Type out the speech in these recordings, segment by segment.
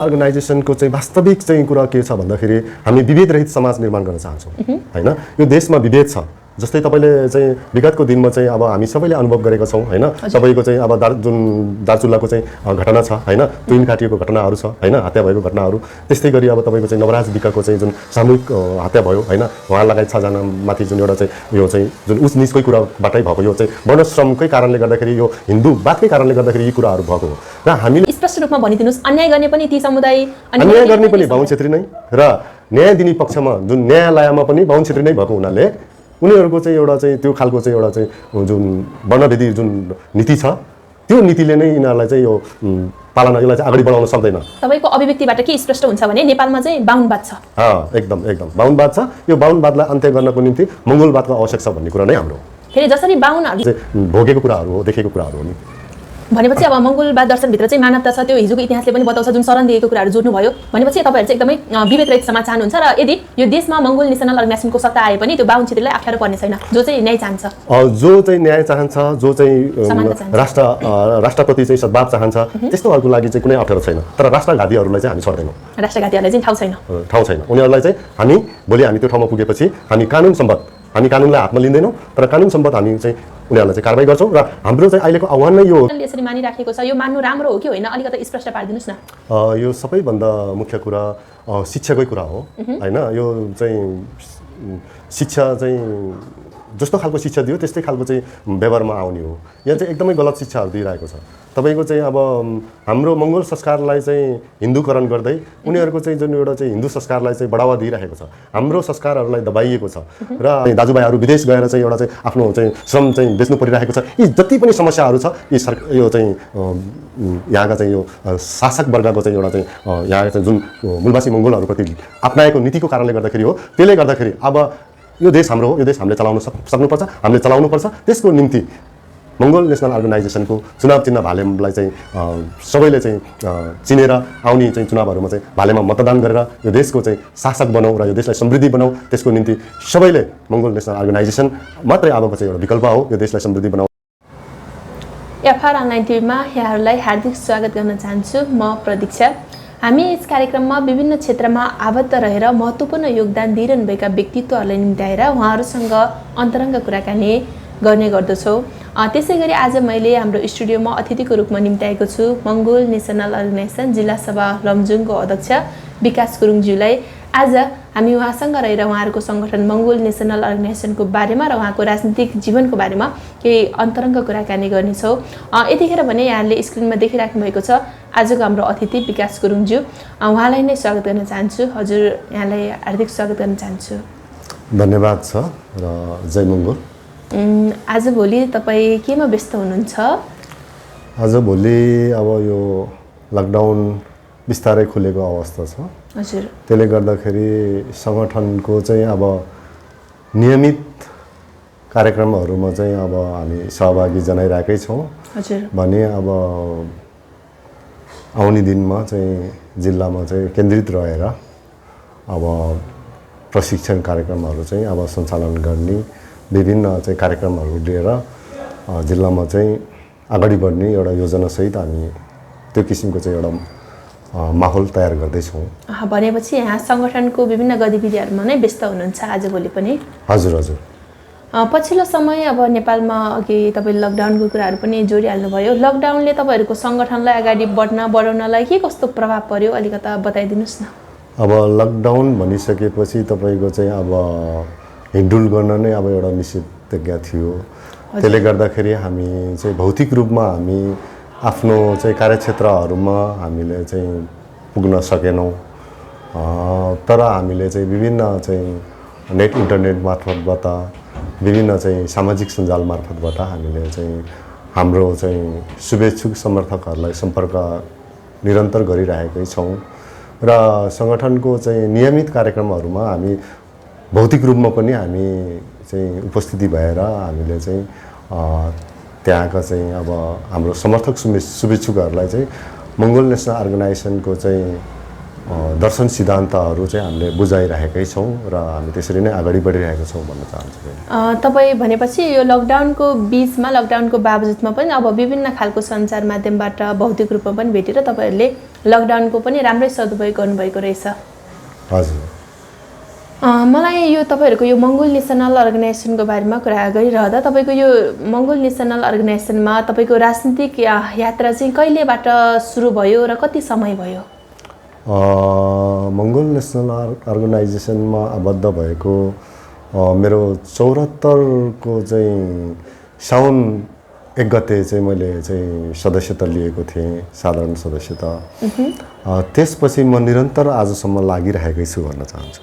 अर्गनाइजेसनको चाहिँ वास्तविक चाहिँ कुरा के छ भन्दाखेरि हामी विभेद रहित समाज निर्माण गर्न चाहन्छौँ हैन। यो देशमा विभेद छ, जस्तै तपाईले चाहिँ विगतको दिनमा चाहिँ अब हामी सबैले अनुभव गरेका छौँ हैन। तपाईको चाहिँ अब जुन दार्चुलाको चाहिँ घटना छ हैन, तुइन काटिएको घटनाहरू छ हैन, हत्या भएको घटनाहरू। त्यस्तै गरी अब तपाईको चाहिँ नवराज विकाको चाहिँ जुन सामूहिक हत्या भयो हैन, उहाँ लगायत 6 जना माथि जुन एउटा चाहिँ यो चाहिँ जुन उच्च नीचकै कुराबाटै भएको यो चाहिँ वर्णश्रमकै कारणले गर्दाखेरि यो हिन्दूवादकै कारणले गर्दाखेरि यी कुराहरू भएको हो। र हामीले स्पष्ट रूपमा भनिदिनुस्, अन्याय गर्ने पनि ती समुदाय, अन्याय गर्ने पनि बाहुन क्षेत्री नै र न्याय दिने पक्षमा जुन न्यायालयमा पनि बाहुन क्षेत्री नै भएको हुनाले उनीहरूको चाहिँ एउटा चाहिँ त्यो खालको चाहिँ एउटा चाहिँ जुन वर्णभेदी जुन नीति छ त्यो नीतिले नै यिनीहरूलाई चाहिँ यो पालना यसलाई चाहिँ अगाडि बढाउन सक्दैन। तपाईको अभिव्यक्तिबाट के स्पष्ट हुन्छ भने नेपालमा चाहिँ बाहुनवाद छ। एकदम बाहुनवाद छ। यो बाहुनवादलाई अन्त्य गर्नको निम्ति मङ्गोलवादको आवश्यक छ भन्ने कुरा नै हाम्रो। फेरि जसरी बाहुनहरूले भोगेको कुराहरू हो, देखेको कुराहरू हो नि। भनेपछि अब मङ्गोलवाद दर्शनभित्र चाहिँ मानवता छ, त्यो हिजोको इतिहासले पनि बताउँछ, जुन शरण दिएको कुराहरू जोड्नु भयो। भनेपछि तपाईँहरू चाहिँ एकदमै विभेद रहित समाज चाहनुहुन्छ र यदि यो देशमा मङ्गोल नेसनल अर्गनाइजेसनको सत्ता आए पनि त्यो बाहुन क्षेत्रीलाई अप्ठ्यारो पर्ने छैन, जो चाहिँ न्याय चाहन्छ, जो चाहिँ न्याय चाहन्छ, जो चाहिँ राष्ट्रप्रति चाहिँ सद्भाव चाहन्छ, त्यस्तोहरूको लागि चाहिँ कुनै अप्ठ्यारो छैन। तर राष्ट्रघातीहरूलाई चाहिँ हामी सर्दैनौँ। राष्ट्रघातीहरूलाई चाहिँ ठाउँ छैन। उनीहरूलाई चाहिँ भोलि हामी त्यो ठाउँमा पुगेपछि हामी कानुन सम्बद्ध, हामी कानुनलाई हातमा लिँदैनौँ, तर कानुन सम्बद्ध हामी चाहिँ उनीहरूलाई चाहिँ कारबाही गर्छौँ। र हाम्रो चाहिँ अहिलेको आह्वान नै यो यसरी मानिराखेको छ, यो मान्नु राम्रो हो कि होइन, अलिकति स्पष्ट पारिदिनुहोस् न। यो सबैभन्दा मुख्य कुरा शिक्षाकै कुरा हो हैन। यो चाहिँ शिक्षा चाहिँ जस्तो खालको शिक्षा दियो त्यस्तै खालको चाहिँ व्यवहारमा आउने हो। यहाँ चाहिँ एकदमै गलत शिक्षाहरू दिइरहेको छ। तपाईको चाहिँ अब हाम्रो मङ्गोल संस्कारलाई चाहिँ हिन्दूकरण गर्दै उनीहरूको चाहिँ जुन एउटा चाहिँ हिन्दू संस्कारलाई चाहिँ बढावा दिइरहेको छ, हाम्रो संस्कारहरूलाई दबाइएको छ र दाजुभाइहरू विदेश गएर चाहिँ एउटा चाहिँ आफ्नो चाहिँ श्रम चाहिँ बेच्नु परिरहेको छ। यी जति पनि समस्याहरू छ यी यो चाहिँ यहाँका चाहिँ यो शासक वर्गको चाहिँ एउटा चाहिँ यहाँ चाहिँ जुन मूलवासी मङ्गोलहरूप्रति अपनाएको नीतिको कारणले गर्दाखेरि हो। त्यसले गर्दाखेरि अब यो देश हाम्रो हो, यो देश हामीले चलाउन सक्नुपर्छ, हामीले चलाउनुपर्छ। त्यसको निम्ति मङ्गोल नेसनल अर्गनाइजेसनको चुनाव चिन्ह भालेमलाई चाहिँ सबैले चाहिँ चिनेर आउने चाहिँ चुनावहरूमा चाहिँ भालेमा मतदान गरेर यो देशको चाहिँ शासक बनाऊ र यो देशलाई समृद्धि बनाऊ। त्यसको निम्ति सबैले मङ्गोल नेसनल अर्गनाइजेसन मात्रै अबको चाहिँ एउटा विकल्प हो, यो देशलाई समृद्धि बनाऊ। एफआर अनलाइन टिभीमा यहाँहरूलाई हार्दिक स्वागत गर्न चाहन्छु। म प्रतीक्षा। हामी यस कार्यक्रममा विभिन्न क्षेत्रमा आबद्ध रहेर महत्त्वपूर्ण योगदान दिइरहनुभएका व्यक्तित्वहरूलाई निम्त्याएर उहाँहरूसँग अन्तरङ्ग कुराकानी गर्ने गर्दछौँ। त्यसै गरी आज मैले हाम्रो स्टुडियोमा अतिथिको रूपमा निम्त्याएको छु मङ्गोल नेसनल अर्गनाइजेसन जिल्ला सभा लमजुङको अध्यक्ष विकास गुरुङज्यूलाई। आज हामी उहाँसँग रहेर उहाँहरूको सङ्गठन मङ्गोल नेसनल अर्गनाइजेसनको बारेमा र उहाँको राजनीतिक जीवनको बारेमा केही अन्तरङ्ग कुराकानी गर्नेछौँ। यतिखेर भने यहाँले स्क्रिनमा देखिराख्नु भएको छ आजको हाम्रो अतिथि विकास गुरुङज्यू। उहाँलाई नै स्वागत गर्न चाहन्छु। हजुर, यहाँलाई हार्दिक स्वागत गर्न चाहन्छु। धन्यवाद छ र जय मङ्गोल। आजभोलि तपाईँ केमा व्यस्त हुनुहुन्छ? आजभोलि अब यो लकडाउन बिस्तारै खुलेको अवस्था छ। हजुर। त्यसले गर्दाखेरि सङ्गठनको चाहिँ अब नियमित कार्यक्रमहरूमा चाहिँ अब हामी सहभागी जनाइरहेकै छौँ। हजुर। भने अब आउने दिनमा चाहिँ जिल्लामा चाहिँ केन्द्रित रहेर अब प्रशिक्षण कार्यक्रमहरू चाहिँ अब सञ्चालन गर्ने, विभिन्न चाहिँ कार्यक्रमहरू लिएर जिल्लामा चाहिँ अगाडि बढ्ने एउटा योजनासहित हामी त्यो किसिमको चाहिँ एउटा माहौल तयार गर्दैछौँ। भनेपछि यहाँ सङ्गठनको विभिन्न गतिविधिहरूमा नै व्यस्त हुनुहुन्छ आजभोलि पनि? हजुर हजुर। पछिल्लो समय अब नेपालमा अघि तपाईँ लकडाउनको कुराहरू पनि जोडिहाल्नुभयो। लकडाउनले तपाईँहरूको सङ्गठनलाई अगाडि बढाउनलाई के कस्तो प्रभाव पर्यो अलिकता बताइदिनुहोस् न। अब लकडाउन भनिसकेपछि तपाईँको चाहिँ अब हिँडडुल गर्न नै अब एउटा निषेधाज्ञा थियो। त्यसले गर्दाखेरि हामी चाहिँ भौतिक रूपमा हामी आफ्नो चाहिँ कार्यक्षेत्रहरूमा हामीले चाहिँ पुग्न सकेनौँ। तर हामीले चाहिँ विभिन्न चाहिँ नेट इन्टरनेट मार्फतबाट, विभिन्न चाहिँ सामाजिक सञ्जाल मार्फतबाट हामीले चाहिँ हाम्रो चाहिँ शुभेच्छुक समर्थकहरूलाई सम्पर्क निरन्तर गरिरहेकै छौँ र सङ्गठनको चाहिँ नियमित कार्यक्रमहरूमा हामी भौतिक रूपमा पनि हामी चाहिँ उपस्थिति भएर हामीले चाहिँ त्यहाँका चाहिँ अब हाम्रो समर्थक शुभेच्छुकहरूलाई चाहिँ मङ्गोल नेसनल अर्गनाइजेसनको चाहिँ दर्शन सिद्धान्तहरू चाहिँ हामीले बुझाइरहेकै छौँ र हामी त्यसरी नै अगाडि बढिरहेका छौँ भन्न चाहन्छु। तपाईँ भनेपछि यो लकडाउनको बिचमा लकडाउनको बावजुदमा पनि अब विभिन्न खालको सञ्चार माध्यमबाट भौतिक रूपमा पनि भेटेर तपाईँहरूले लकडाउनको पनि राम्रै सदुपयोग गर्नुभएको रहेछ। हजुर। मलाई यो तपाईँहरूको यो मङ्गोल नेसनल अर्गनाइजेसनको बारेमा कुरा गरिरहँदा तपाईँको यो मङ्गोल नेसनल अर्गनाइजेसनमा तपाईँको राजनीतिक यात्रा चाहिँ कहिलेबाट सुरु भयो र कति समय भयो? मङ्गोल नेसनल अर्गनाइजेसनमा आबद्ध भएको मेरो 74को चाहिँ साउन 1 गते चाहिँ मैले चाहिँ सदस्यता लिएको थिएँ, साधारण सदस्यता। त्यसपछि म निरन्तर आजसम्म लागिरहेकै छु भन्न चाहन्छु।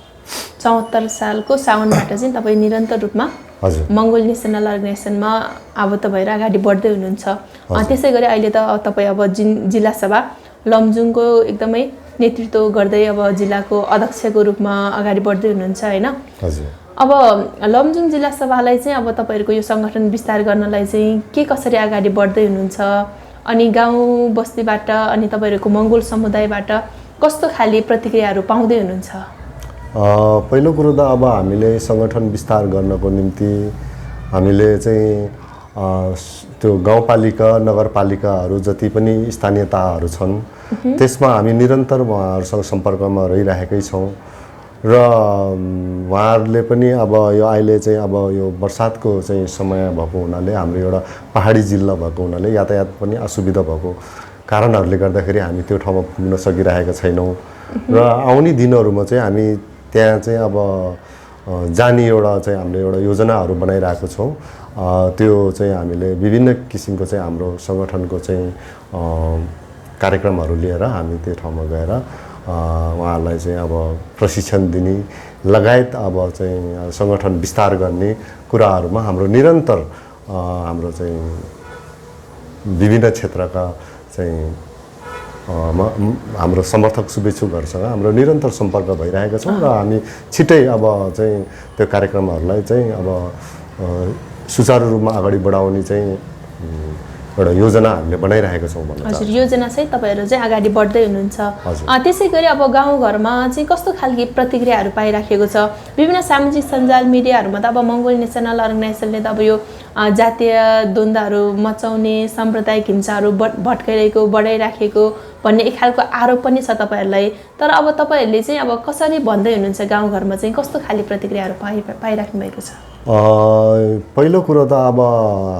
74 सालको साउनबाट चाहिँ तपाईँ निरन्तर रूपमा मङ्गोल नेसनल अर्गनाइजेसनमा आबद्ध भएर अगाडि बढ्दै हुनुहुन्छ। त्यसै गरी अहिले त तपाईँ अब जिल्ला सभा लमजुङको एकदमै नेतृत्व गर्दै अब जिल्लाको अध्यक्षको रूपमा अगाडि बढ्दै हुनुहुन्छ हैन? हजुर। अब लमजुङ जिल्ला सभालाई चाहिँ अब तपाईँहरूको यो सङ्गठन विस्तार गर्नलाई चाहिँ के कसरी अगाडि बढ्दै हुनुहुन्छ अनि गाउँ बस्तीबाट अनि तपाईँहरूको मङ्गोल समुदायबाट कस्तो खाली प्रतिक्रियाहरू पाउँदै हुनुहुन्छ? पहिलो कुरो त अब हामीले सङ्गठन विस्तार गर्नको निम्ति हामीले चाहिँ त्यो गाउँपालिका नगरपालिकाहरू जति पनि स्थानीयताहरू छन् त्यसमा हामी निरन्तर उहाँहरूसँग सम्पर्कमा रहिरहेकै छौँ र उहाँहरूले पनि अब यो अहिले चाहिँ अब यो बर्सातको चाहिँ समय भएको हुनाले हाम्रो एउटा पहाडी जिल्ला भएको हुनाले यातायात पनि असुविधा भएको कारणहरूले गर्दाखेरि हामी त्यो ठाउँमा पुग्न सकिरहेका छैनौँ र आउने दिनहरूमा चाहिँ हामी त्यहाँ चाहिँ अब जाने एउटा चाहिँ हामीले एउटा योजनाहरू बनाइरहेको छौँ। त्यो चाहिँ हामीले विभिन्न किसिमको चाहिँ हाम्रो सङ्गठनको चाहिँ कार्यक्रमहरू लिएर हामी त्यो ठाउँमा गएर उहाँहरूलाई चाहिँ अब प्रशिक्षण दिने लगायत अब चाहिँ सङ्गठन विस्तार गर्ने कुराहरूमा हाम्रो निरन्तर हाम्रो चाहिँ विभिन्न क्षेत्रका चाहिँ हाम्रो समर्थक शुभेच्छुकहरूसँग हाम्रो निरन्तर सम्पर्क भइरहेका छौँ र हामी छिट्टै अब चाहिँ त्यो कार्यक्रमहरूलाई चाहिँ अब सुचारू रूपमा अगाडि बढाउने चाहिँ एउटा योजना हामीले बनाइरहेका छौँ भन्नु। हजुर, योजना चाहिँ तपाईँहरू चाहिँ अगाडि बढ्दै हुनुहुन्छ। त्यसै गरी अब गाउँघरमा चाहिँ कस्तो खालको प्रतिक्रियाहरू पाइराखेको छ? विभिन्न सामाजिक सञ्जाल मिडियाहरूमा त अब मङ्गोल नेसनल अर्गनाइजेसनले त अब यो जातीय द्वन्द्वहरू मचाउने साम्प्रदायिक हिंसाहरू भट्काइरहेको बढाइराखेको भन्ने एक खालको आरोप पनि छ तपाईँहरूलाई। तर अब तपाईँहरूले चाहिँ अब कसरी भन्दै हुनुहुन्छ गाउँघरमा चाहिँ कस्तो खाले प्रतिक्रियाहरू पाइराख्नु भएको छ? पहिलो कुरो त अब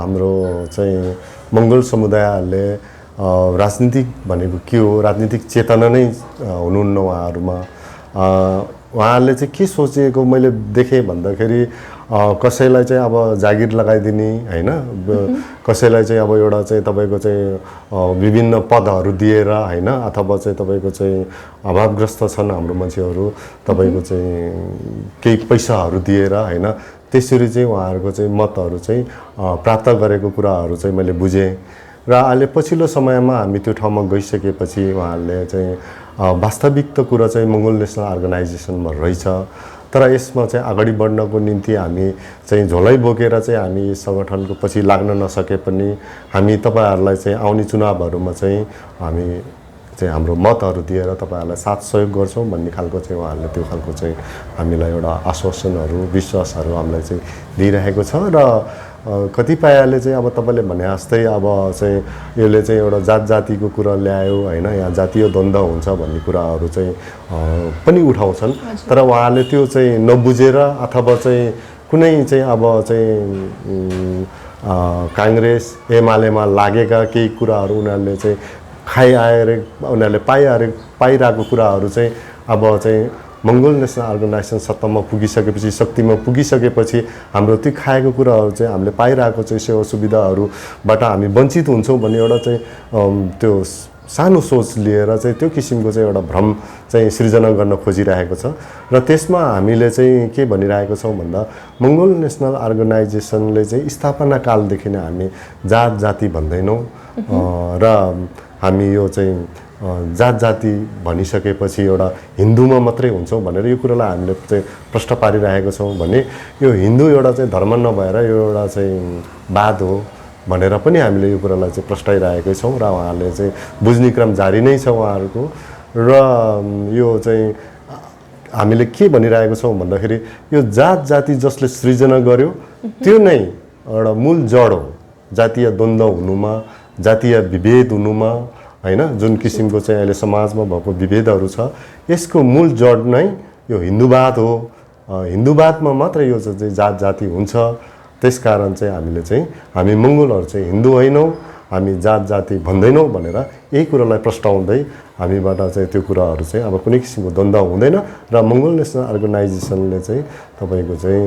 हाम्रो चाहिँ मङ्गोल समुदायहरूले राजनीतिक भनेको के हो, राजनीतिक चेतना नै हुनुहुन्न उहाँहरूमा। उहाँहरूले चाहिँ के सोचेको मैले देखेँ भन्दाखेरि कसैलाई चाहिँ अब जागिर लगाइदिने हैन, कसैलाई चाहिँ अब एउटा चाहिँ तपाईँको चाहिँ विभिन्न पदहरू दिएर हैन, अथवा चाहिँ तपाईँको चाहिँ अभावग्रस्त छन् हाम्रो मान्छेहरू, तपाईँको चाहिँ केही पैसाहरू दिएर हैन, त्यसरी चाहिँ उहाँहरूको चाहिँ मतहरू चाहिँ प्राप्त गरेको कुराहरू चाहिँ मैले बुझेँ। र अहिले पछिल्लो समयमा हामी त्यो ठाउँमा गइसकेपछि उहाँहरूले चाहिँ वास्तविक त कुरा चाहिँ मङ्गोल नेसनल अर्गनाइजेसनमा रहेछ, तर यसमा चाहिँ अगाडि बढ्नको निम्ति हामी चाहिँ झोलै बोकेर चाहिँ हामी सङ्गठनको पछि लाग्न नसके पनि हामी तपाईँहरूलाई चाहिँ आउने चुनावहरूमा चाहिँ हामी चाहिँ हाम्रो मतहरू दिएर तपाईँहरूलाई साथ सहयोग गर्छौँ भन्ने खालको चाहिँ उहाँहरूले त्यो खालको चाहिँ हामीलाई एउटा आश्वासनहरू विश्वासहरू हामीलाई चाहिँ दिइरहेको छ। र कतिपयले चाहिँ अब तपाईँले भने जस्तै अब चाहिँ यसले चाहिँ एउटा जातिको कुरा ल्यायो हैन, यहाँ जातीय द्वन्द्व हुन्छ भन्ने कुराहरू चाहिँ पनि उठाउँछन्, तर उहाँहरूले त्यो चाहिँ नबुझेर अथवा चाहिँ कुनै चाहिँ अब चाहिँ काङ्ग्रेस एमालेमा लागेका केही कुराहरू उनीहरूले चाहिँ खाइआएर उनीहरूले पाइरहेको कुराहरू चाहिँ अब चाहिँ मङ्गोल नेसनल अर्गनाइजेसन सत्तामा पुगिसकेपछि शक्तिमा पुगिसकेपछि हाम्रो त्यो खाएको कुराहरू चाहिँ हामीले पाइरहेको चाहिँ सेवा सुविधाहरूबाट हामी वञ्चित हुन्छौँ भन्ने एउटा चाहिँ त्यो सानो सोच लिएर चाहिँ त्यो किसिमको चाहिँ एउटा भ्रम चाहिँ सृजना गर्न खोजिरहेको छ। र त्यसमा हामीले चाहिँ के भनिरहेको छौँ भन्दा मङ्गोल नेसनल अर्गनाइजेसनले चाहिँ स्थापना कालदेखि नै हामी जाति भन्दैनौँ र हामी यो चाहिँ जाति भनिसकेपछि एउटा हिन्दूमा मात्रै हुन्छौँ भनेर यो कुरालाई हामीले चाहिँ प्रश्न पारिरहेको छौँ भने यो हिन्दू एउटा चाहिँ धर्म नभएर यो एउटा चाहिँ वाद हो भनेर पनि हामीले यो कुरालाई चाहिँ प्रस्ताइरहेकै छौँ र उहाँहरूले चाहिँ बुझ्ने क्रम जारी नै छ उहाँहरूको। र यो चाहिँ हामीले के भनिरहेको छौँ भन्दाखेरि यो जात जाति जसले सृजना गर्यो त्यो नै एउटा मूल जड हो जातीय द्वन्द्व हुनुमा, जातीय विभेद हुनुमा, हैन, जुन किसिमको चाहिँ अहिले समाजमा भएको विभेदहरू छ यसको मूल जड नै यो हिन्दूवाद हो। हिन्दूवादमा मात्र यो चाहिँ जात जाति हुन्छ। त्यसकारण चाहिँ हामीले चाहिँ हामी मङ्गोलहरू चाहिँ हिन्दू होइनौँ, हामी जात जाति भन्दैनौँ भनेर यही कुरालाई प्रस्ताउँदै हामीबाट चाहिँ त्यो कुराहरू चाहिँ अब कुनै किसिमको द्वन्द्व हुँदैन र मङ्गोल नेसनल अर्गनाइजेसनले चाहिँ तपाईँको चाहिँ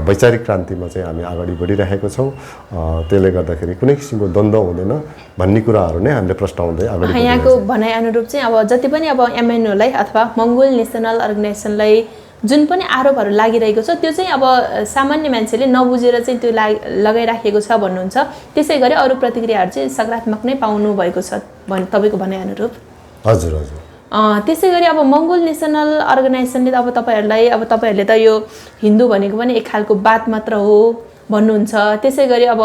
वैचारिक क्रान्तिमा चाहिँ हामी अगाडि बढिरहेको छौँ। त्यसले गर्दाखेरि कुनै किसिमको द्वन्द्व हुँदैन भन्ने कुराहरू नै हामीले प्रस्ताउँदै अगाडि यहाँको भनाइ अनुरूप चाहिँ अब जति पनि अब एमएनओलाई अथवा मङ्गोल नेसनल अर्गनाइजेसनलाई जुन पनि आरोपहरू लागिरहेको छ त्यो चाहिँ अब सामान्य मान्छेले नबुझेर चाहिँ त्यो लगाइराखेको छ भन्नुहुन्छ। त्यसै गरी अरू प्रतिक्रियाहरू चाहिँ सकारात्मक नै पाउनु भएको छ तपाईँको भनाइ अनुरूप। हजुर हजुर। त्यसै गरी अब मङ्गोल नेसनल अर्गनाइजेसनले अब तपाईँहरूले त यो हिन्दू भनेको पनि एक खालको बात मात्र हो भन्नुहुन्छ। त्यसै गरी अब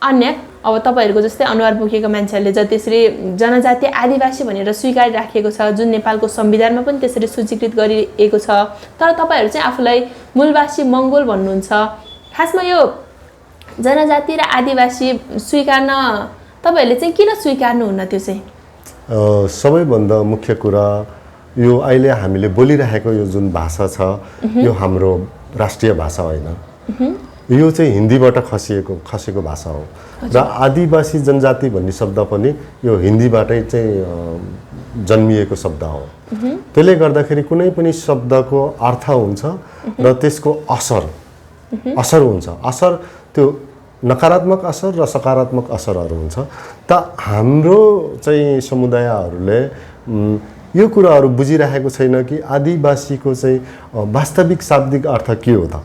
अन्य अब तपाईँहरूको जस्तै अनुहार बोकेको मान्छेहरूले त्यसरी जनजाति आदिवासी भनेर स्वीकार राखेको छ, जुन नेपालको संविधानमा पनि त्यसरी सूचीकृत गरिएको छ, तर तपाईँहरू चाहिँ आफूलाई मूलवासी मङ्गोल भन्नुहुन्छ। खासमा यो जनजाति र आदिवासी स्वीकार्न तपाईँहरूले चाहिँ किन स्वीकार्नुहुन्न? त्यो चाहिँ सबैभन्दा मुख्य कुरा यो अहिले हामीले बोलिरहेको यो जुन भाषा छ यो हाम्रो राष्ट्रिय भाषा होइन, यो चाहिँ हिन्दीबाट खसेको भाषा हो र आदिवासी जनजाति भन्ने शब्द पनि यो हिन्दीबाटै चाहिँ जन्मिएको शब्द हो। त्यसले गर्दाखेरि कुनै पनि शब्दको अर्थ हुन्छ र त्यसको असर हुन्छ। असर त्यो नकारात्मक असर र सकारात्मक असरहरू हुन्छ। त हाम्रो चाहिँ समुदायहरूले यो कुराहरू बुझिरहेको छैन कि आदिवासीको चाहिँ वास्तविक शाब्दिक अर्थ के हो त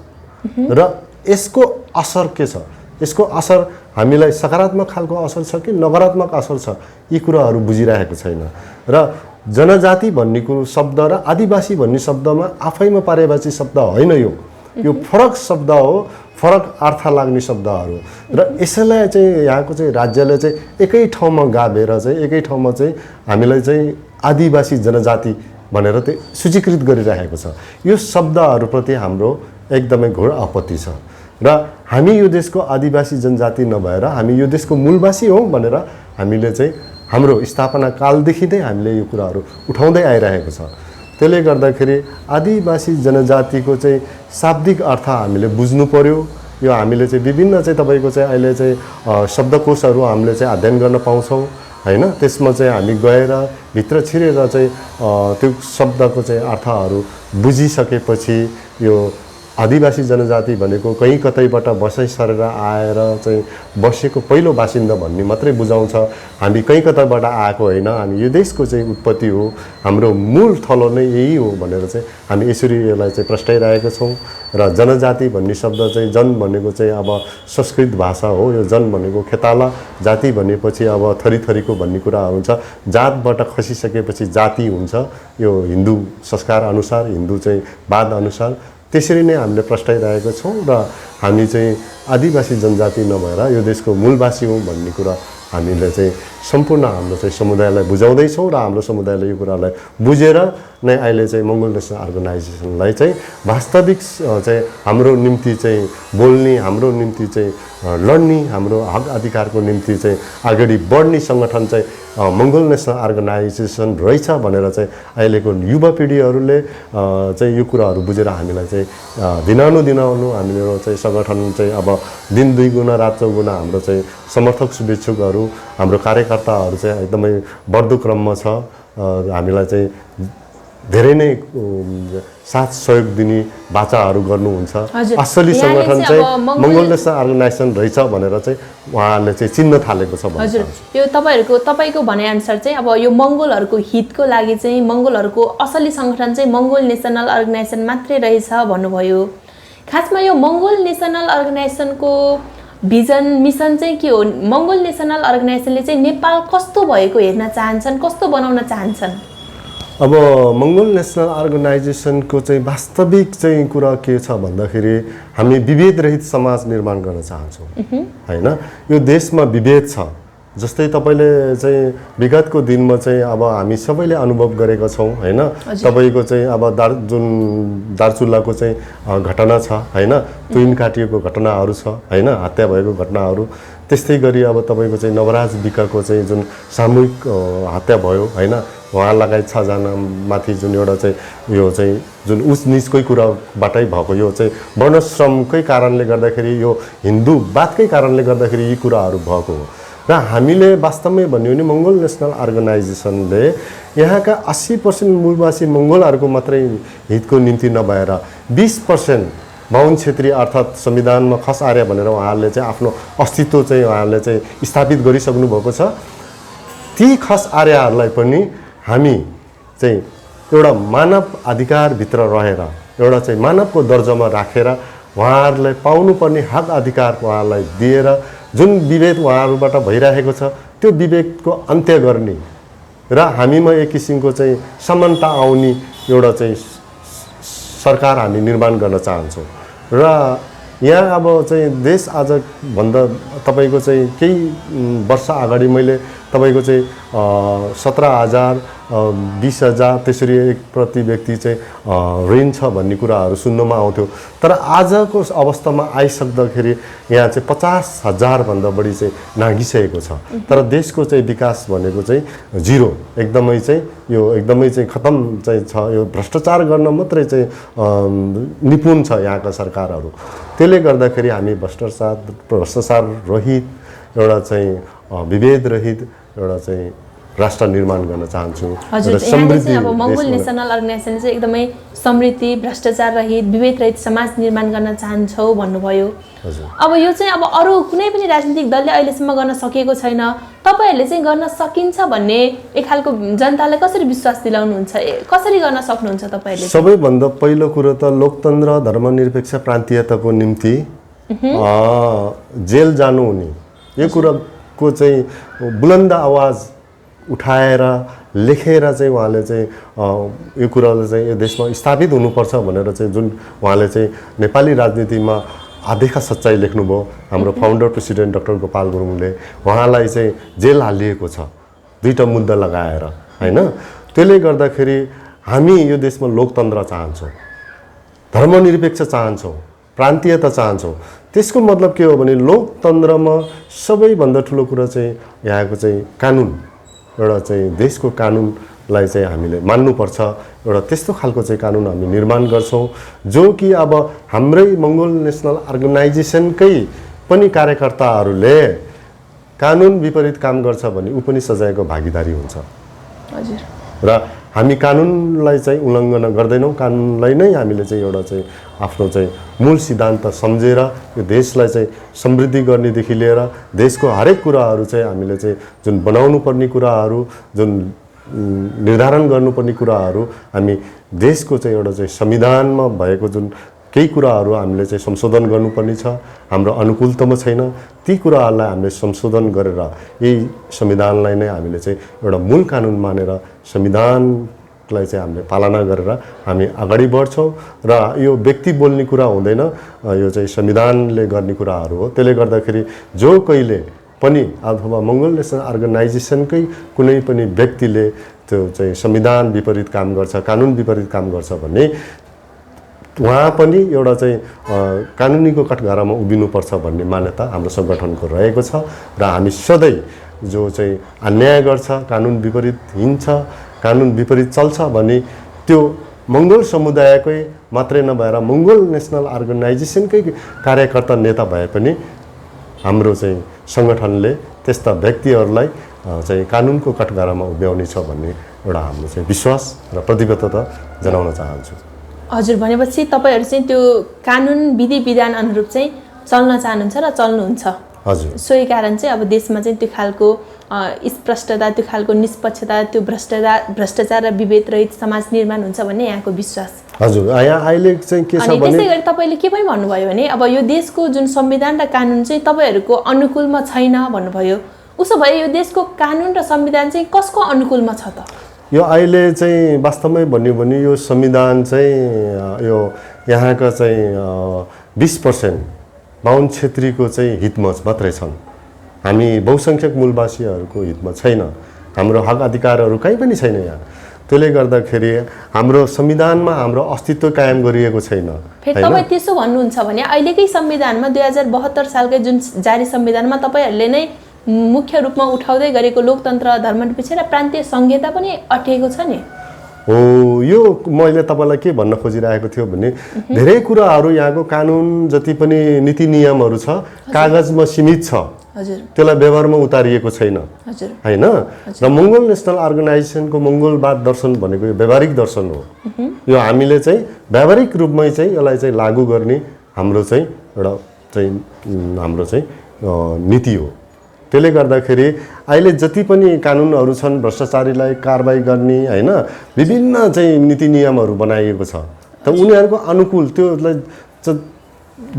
र यसको असर के छ, यसको असर हामीलाई सकारात्मक खालको असर छ कि नकारात्मक असर छ, यी कुराहरू बुझिरहेको छैन। र जनजाति भन्ने कुरो शब्द र आदिवासी भन्ने शब्दमा आफैमा पारिभाषिक शब्द होइन, यो फरक शब्द हो, फरक अर्थ लाग्ने शब्दहरू। र यसैलाई चाहिँ यहाँको चाहिँ राज्यले चाहिँ एकै ठाउँमा गाभेर चाहिँ एकै ठाउँमा चाहिँ हामीलाई चाहिँ आदिवासी जनजाति भनेर चाहिँ सूचीकृत गरिरहेको छ। यो शब्दहरूप्रति हाम्रो एकदमै घोर आपत्ति छ र हामी यो देशको आदिवासी जनजाति नभएर हामी यो देशको मूलवासी हौँ भनेर हामीले चाहिँ हाम्रो स्थापना कालदेखि नै हामीले यो कुराहरू उठाउँदै आइरहेको छ। त्यसले गर्दाखेरि आदिवासी जनजातिको चाहिँ शाब्दिक अर्थ हामीले बुझ्नु पर्यो। यो हामीले चाहिँ विभिन्न चाहिँ तपाईँको चाहिँ अहिले चाहिँ शब्दकोशहरू हामीले चाहिँ अध्ययन गर्न पाउँछौँ हैन। त्यसमा चाहिँ हामी गएर भित्र छिरेर चाहिँ त्यो शब्दको चाहिँ अर्थहरू बुझिसकेपछि यो आदिवासी जनजाति भनेको कहीँ कतैबाट बसाइ सरेर आएर चाहिँ बसेको पहिलो बासिन्दा भन्ने मात्रै बुझाउँछ। हामी कहीँ कतैबाट आएको होइन, हामी यो देशको चाहिँ उत्पत्ति हो, हाम्रो मूल थलो नै यही हो भनेर चाहिँ हामी यसरी यसलाई चाहिँ प्रस्ताइरहेका छौँ। र जनजाति भन्ने शब्द चाहिँ जन भनेको चाहिँ अब संस्कृत भाषा हो, यो जन भनेको खेताला, जाति भनेपछि अब थरीथरीको भन्ने कुरा हुन्छ। जातबाट खसिसकेपछि जाति हुन्छ, यो हिन्दू संस्कार अनुसार, हिन्दू चाहिँ वाद अनुसार त्यसरी नै हामीले प्रस्ताइरहेका छौँ। र हामी चाहिँ आदिवासी जनजाति नभएर यो देशको मूलवासी हौँ भन्ने कुरा हामीले चाहिँ सम्पूर्ण हाम्रो चाहिँ समुदायलाई बुझाउँदैछौँ र हाम्रो समुदायले यो कुरालाई बुझेर नै अहिले चाहिँ मङ्गोल नेसनल अर्गनाइजेसनलाई चाहिँ वास्तविक चाहिँ हाम्रो निम्ति चाहिँ बोल्ने, हाम्रो निम्ति चाहिँ लड्ने, हाम्रो हक अधिकारको निम्ति चाहिँ अगाडि बढ्ने सङ्गठन चाहिँ मङ्गोल नेसनल अर्गनाइजेसन रहेछ भनेर चाहिँ अहिलेको युवा पिँढीहरूले चाहिँ यो कुराहरू बुझेर हामीलाई चाहिँ दिनानुदिन हाम्रो चाहिँ सङ्गठन चाहिँ अब दिन 2 गुणा रात 4 गुणा हाम्रो चाहिँ समर्थक शुभेच्छुकहरू, हाम्रो कार्यकर्ताहरू चाहिँ एकदमै बढ्दो क्रममा छ। हामीलाई चाहिँ धेरै नै साथ सहयोग दिने वाचाहरू गर्नुहुन्छ। असली सङ्गठन चाहिँ मङ्गोल नेसनल अर्गनाइजेसन रहेछ भनेर चाहिँ उहाँहरूले चाहिँ चिन्न थालेको छ। हजुर, यो तपाईँको भनाइअनुसार चाहिँ अब यो मङ्गोलहरूको हितको लागि चाहिँ मङ्गोलहरूको असली सङ्गठन चाहिँ मङ्गोल नेसनल अर्गनाइजेसन मात्रै रहेछ भन्नुभयो। खासमा यो मङ्गोल नेसनल अर्गनाइजेसनको भिजन मिसन चाहिँ के हो? मङ्गोल नेसनल अर्गनाइजेसनले चाहिँ नेपाल कस्तो भएको हेर्न चाहन्छन्, कस्तो बनाउन चाहन्छन्? अब मङ्गोल नेसनल अर्गनाइजेसनको चाहिँ वास्तविक चाहिँ कुरा के छ भन्दाखेरि हामी विभेद रहित समाज निर्माण गर्न चाहन्छौँ हैन। यो देशमा विभेद छ, जस्तै तपाईँले चाहिँ विगतको दिनमा चाहिँ अब हामी सबैले अनुभव गरेका छौँ होइन तपाईँको चाहिँ अब जुन दार्चुलाको चाहिँ घटना छ होइन तुइन काटिएको घटनाहरू छ होइन हत्या भएको घटनाहरू त्यस्तै गरी अब तपाईँको चाहिँ नवराज विकको चाहिँ जुन सामूहिक हत्या भयो होइन उहाँ लगायत 6 जना माथि जुन एउटा चाहिँ यो चाहिँ जुन उच निचकै कुराबाटै भएको यो चाहिँ वर्णश्रमकै कारणले गर्दाखेरि यो हिन्दूवादकै कारणले गर्दाखेरि यी कुराहरू भएको हो र हामीले वास्तवमै भन्यो भने मङ्गोल नेसनल अर्गनाइजेसनले यहाँका 80% मूलवासी मङ्गोलहरूको मात्रै हितको निम्ति नभएर 20% बाहुन क्षेत्री अर्थात् संविधानमा खस आर्य भनेर उहाँहरूले चाहिँ आफ्नो अस्तित्व चाहिँ उहाँहरूले चाहिँ स्थापित गरिसक्नु भएको छ ती खस आर्यहरूलाई पनि हामी चाहिँ एउटा मानव अधिकारभित्र रहेर एउटा चाहिँ मानवको दर्जामा राखेर उहाँहरूलाई पाउनुपर्ने हक अधिकार उहाँहरूलाई दिएर जुन विभेद उहाँहरूबाट भइरहेको छ त्यो विभेदको अन्त्य गर्ने र हामीमा एक किसिमको चाहिँ समानता आउने एउटा चाहिँ सरकार हामी निर्माण गर्न चाहन्छौँ र यहाँ अब चाहिँ देश आज भन्दा तपाईँको चाहिँ केही वर्ष अगाडि मैले तपाईँको चाहिँ 17,000 20,000 त्यसरी एक प्रति व्यक्ति चाहिँ ऋण छ भन्ने कुराहरू सुन्नमा आउँथ्यो तर आजको अवस्थामा आइसक्दाखेरि यहाँ चाहिँ 50,000 भन्दा बढी चाहिँ नागिसकेको छ तर देशको चाहिँ विकास भनेको चाहिँ जिरो एकदमै चाहिँ यो एकदमै चाहिँ खतम चाहिँ छ यो भ्रष्टाचार गर्न मात्रै चाहिँ निपुण छ यहाँका सरकारहरू त्यसले गर्दाखेरि हामी भ्रष्टाचार रहित एउटा चाहिँ विभेद रहित एउटा चाहिँ राष्ट्र निर्माण गर्न चाहन्छु हजुर यहाँले चाहिँ अब मङ्गोल नेसनल अर्गनाइजेसन चाहिँ एकदमै समृद्धि भ्रष्टाचार रहित विभेद रहित समाज निर्माण गर्न चाहन्छौ भन्नुभयो अब यो चाहिँ अब अरू कुनै पनि राजनीतिक दलले अहिलेसम्म गर्न सकेको छैन तपाईहरुले चाहिँ गर्न सकिन्छ भन्ने एक खालको जनतालाई कसरी विश्वास दिलाउनुहुन्छ कसरी गर्न सक्नुहुन्छ तपाईहरुले सबैभन्दा पहिलो कुरो त लोकतन्त्र धर्मनिरपेक्ष प्रान्तीयताको निम्ति जेल जानु हुने यो कुराको चाहिँ बुलन्द आवाज उठाएर लेखेर चाहिँ उहाँले चाहिँ यो कुराले चाहिँ यो देशमा स्थापित हुनुपर्छ भनेर चाहिँ जुन उहाँले चाहिँ नेपाली राजनीतिमा आधेका सच्चाइ लेख्नुभयो हाम्रो फाउन्डर प्रेसिडेन्ट डाक्टर गोपाल गुरुङले उहाँलाई चाहिँ जेल हालिएको छ 2टा मुद्दा लगाएर हैन त्यसले गर्दाखेरि हामी यो देशमा लोकतन्त्र चाहन्छौँ धर्मनिरपेक्ष चाहन्छौँ प्रान्तीयता चाहन्छौँ त्यसको मतलब के हो भने लोकतन्त्रमा सबैभन्दा ठुलो कुरा चाहिँ यहाँको चाहिँ कानुन एउटा चाहिँ देशको कानुनलाई चाहिँ हामीले मान्नुपर्छ एउटा त्यस्तो खालको चाहिँ कानुन हामी निर्माण गर्छौँ जो कि अब हाम्रै मङ्गोल नेसनल अर्गनाइजेसनकै पनि कार्यकर्ताहरूले कानुन विपरीत काम गर्छ भने ऊ पनि सजायको भागीदारी हुन्छ हजुर र हामी कानुनलाई चाहिँ उल्लङ्घन गर्दैनौँ कानुनलाई नै हामीले चाहिँ एउटा चाहिँ आफ्नो चाहिँ मूल सिद्धान्त सम्झेर यो देशलाई चाहिँ समृद्धि गर्नेदेखि लिएर देशको हरेक कुराहरू चाहिँ हामीले चाहिँ जुन बनाउनु पर्ने कुराहरू जुन निर्धारण गर्नुपर्ने कुराहरू हामी देशको चाहिँ एउटा चाहिँ संविधानमा भएको जुन केही कुराहरू हामीले चाहिँ संशोधन गर्नुपर्ने छ हाम्रो अनुकूलतामा छैन ती कुराहरूलाई हामीले संशोधन गरेर यही संविधानलाई नै हामीले चाहिँ एउटा मूल कानुन मानेर संविधानलाई चाहिँ हामीले पालना गरेर हामी अगाडि बढ्छौँ र यो व्यक्ति बोल्ने कुरा हुँदैन यो चाहिँ संविधानले गर्ने कुराहरू हो त्यसले गर्दाखेरि जो कहिले पनि अथवा मङ्गोल नेसनल अर्गनाइजेसनकै कुनै पनि व्यक्तिले त्यो चाहिँ संविधान विपरीत काम गर्छ कानुन विपरीत काम गर्छ भने उहाँ पनि एउटा चाहिँ कानुनीको कठघरामा उभिनुपर्छ भन्ने मान्यता हाम्रो सङ्गठनको रहेको छ र हामी सधैँ जो चाहिँ अन्याय गर्छ कानुन विपरीत हिँड्छ कानुन विपरीत चल्छ भने त्यो मङ्गोल समुदायकै मात्रै नभएर मङ्गोल नेसनल अर्गनाइजेसनकै कार्यकर्ता नेता भए पनि हाम्रो चाहिँ सङ्गठनले त्यस्ता व्यक्तिहरूलाई चाहिँ कानुनको कठघरामा उभ्याउने छ भन्ने एउटा हाम्रो चाहिँ विश्वास र प्रतिबद्धता जनाउन चाहन्छु हजुर भनेपछि तपाईहरु चाहिँ त्यो कानुन विधि विधान अनुरूप चाहिँ चल्न चाहनुहुन्छ र चल्नुहुन्छ हजुर सोही कारण चाहिँ अब देशमा चाहिँ त्यो खालको स्पष्टता त्यो खालको निष्पक्षता त्यो भ्रष्टाचार र विभेद रहित समाज निर्माण हुन्छ भन्ने यहाँको विश्वास हजुर यहाँ अहिले चाहिँ के छ भने त्यसै गरी तपाईले के पनि भन्नुभयो भने अब यो देशको जुन संविधान र कानुन चाहिँ तपाईहरुको अनुकूलमा छैन भन्नुभयो उसो भए यो देशको कानुन र संविधान चाहिँ कसको अनुकूलमा छ त यो अहिले चाहिँ वास्तवमै भन्यो भने यो संविधान चाहिँ यो यहाँका चाहिँ 20% बाहुन क्षेत्रीको चाहिँ हितमा मात्रै छन् हामी बहुसङ्ख्यक मूलवासीहरूको हितमा छैन, हाम्रो हक अधिकारहरू कहीँ पनि छैन यहाँ। त्यसले गर्दाखेरि हाम्रो संविधानमा हाम्रो अस्तित्व कायम गरिएको छैन। फेरि तपाईँ त्यसो भन्नुहुन्छ भने अहिलेकै संविधानमा 2072 सालकै जुन जारी संविधानमा तपाईँहरूले नै मुख्य रूपमा उठाउँदै गरेको लोकतन्त्र, धर्मनिरपेक्ष र प्रान्तीय संहिता पनि अटेको छ नि। हो, यो मैले तपाईँलाई के भन्न खोजिरहेको थियो भने धेरै कुराहरू यहाँको कानुन जति पनि नीति नियमहरू छ कागजमा सीमित छ, हजुर, त्यसलाई व्यवहारमा उतारिएको छैन, हजुर, हैन। र मङ्गोल नेसनल अर्गनाइजेसनको मङ्गोलवाद दर्शन भनेको यो व्यावहारिक दर्शन हो। यो हामीले चाहिँ व्यावहारिक रूपमै चाहिँ यसलाई चाहिँ लागू गर्ने हाम्रो चाहिँ एउटा चाहिँ हाम्रो चाहिँ नीति हो। त्यसले गर्दाखेरि अहिले जति पनि कानुनहरू छन् भ्रष्टाचारीलाई कारबाही गर्ने, हैन, विभिन्न चाहिँ नीति नियमहरू बनाइएको छ, त उनीहरूको अनुकूल त्यसलाई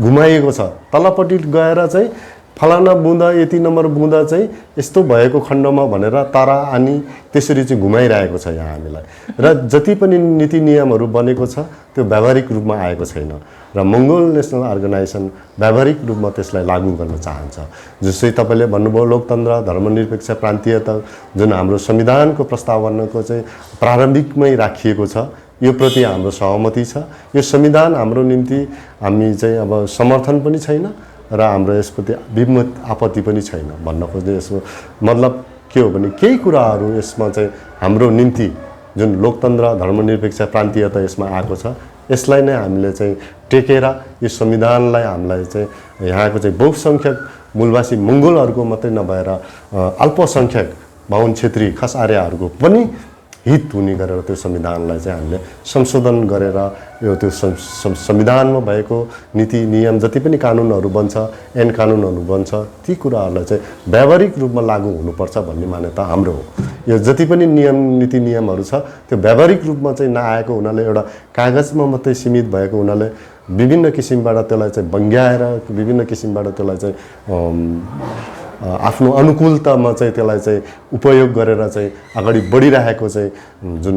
घुमाइएको छ। तलपट्टि गएर चाहिँ फलाना बुँदा यति नम्बर बुँदा चाहिँ यस्तो भएको खण्डमा भनेर तारा आनी त्यसरी चाहिँ घुमाइरहेको छ यहाँ हामीलाई। र जति पनि नीति नियमहरू बनेको छ त्यो व्यावहारिक रूपमा आएको छैन र मङ्गोल नेसनल अर्गनाइजेसन व्यावहारिक रूपमा त्यसलाई लागू गर्न चाहन्छ। जस्तै तपाईँले भन्नुभयो लोकतन्त्र, धर्मनिरपेक्ष, प्रान्तीयता जुन हाम्रो संविधानको प्रस्तावनाको चाहिँ प्रारम्भिकमै राखिएको छ, यो प्रति हाम्रो सहमति छ। यो संविधान हाम्रो निम्ति हामी चाहिँ अब समर्थन पनि छैन र हाम्रो यसप्रति विमत आपत्ति पनि छैन। भन्न खोज्ने यसको मतलब के हो भने केही कुराहरू यसमा चाहिँ हाम्रो निम्ति जुन लोकतन्त्र, धर्मनिरपेक्ष, प्रान्तीयता यसमा आएको छ, यसलाई नै हामीले चाहिँ टेकेर यो संविधानलाई हामीलाई चाहिँ यहाँको चाहिँ बहुसङ्ख्यक मूलवासी मङ्गोलहरूको मात्रै नभएर अल्पसङ्ख्यक बाहुन क्षेत्री खास आर्यहरूको पनि हित हुने गरेर त्यो संविधानलाई चाहिँ हामीले संशोधन गरेर यो त्यो संविधानमा भएको नीति नियम जति पनि कानुनहरू बन्छ, ऐन कानुनहरू बन्छ, ती कुराहरूलाई चाहिँ व्यावहारिक रूपमा लागू हुनुपर्छ भन्ने मान्यता हाम्रो हो। यो जति पनि नियम नीति नियमहरू छ त्यो व्यावहारिक रूपमा चाहिँ नआएको हुनाले, एउटा कागजमा मात्रै सीमित भएको हुनाले विभिन्न किसिमबाट त्यसलाई चाहिँ बङ्ग्याएर विभिन्न किसिमबाट त्यसलाई चाहिँ आफ्नो अनुकूलतामा चाहिँ त्यसलाई चाहिँ उपयोग गरेर चाहिँ अगाडि बढिरहेको चाहिँ जुन